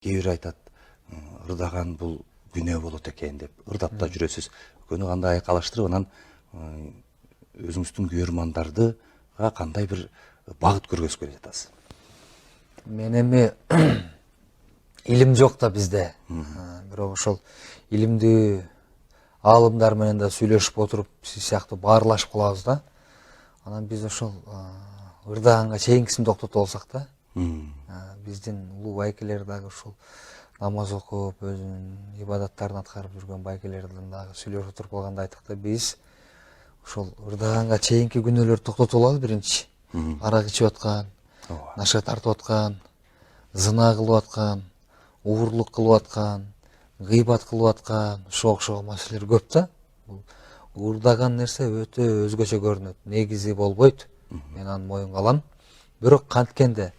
Кээ бир айтат, ырдаган бул күнөө болот экен деп, ырдап да жүрөсүз. Күнү кандай айкалыштырып, анан өзүңүздүн күйөрмандардыга кандай бир багыт көргөзүп келе жатасыз? Мен эми илим жок да бизде. Бирок ошол илимдүү аалымдар менен да сүйлөшүп отуруп, сиз сыяктуу баарлашып калабыз да. Анан биз ошол ырдаганга чейинкисин токтото алсак да. Биздин улуу байкелер дагы ушул намаз окуп, өзүнүн ибадаттарын аткарып жүргөн байкелерден дагы сүйлөшүп отуруп калганда айттык да, биз ошол ырдаганга чейинки күнөөлөрдү токтото алалы биринчи. Арак ичип аткан, наша тартып аткан, зына кылып аткан, уурлук кылып аткан, гыйбат кылып аткан, ошого окшогон маселелер көп да. Бул ырдаган нерсе өтө өзгөчө көрүнөт. Негизи болбойт. Мен аны моюнга алам. Бирок канткенде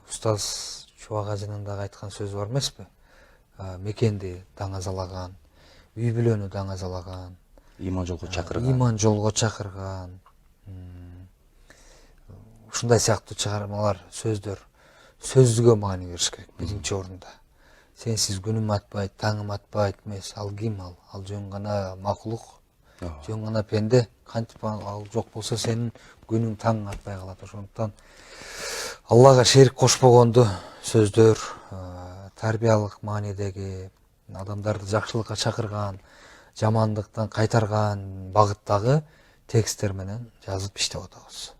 устаз Чубак ажынын дагы айткан сөзү бар эмеспи? Мекенди даңазалаган, үй бүлөнү даңазалаган, Иман жолго чакырган. Иман жолго чакырган. Ушундай сыяктуу чыгармалар, сөздөр, сөзгө маани бериш керек биринчи орунда. Сенсиз күнүм атпайт, таңым атпайт эмес. Ал ким ал? Ал жөн гана макулук, жөн гана пенде. Кантип ал жок болсо сенин күнүң, таңың атпай калат. Ошондуктан Аллага шерик кошпогонду сөздөр, тарбиялык маанидеги, адамдарды жакшылыкка чакырган, жамандыктан кайтарган багыттагы тексттер менен жазып иштеп атабыз.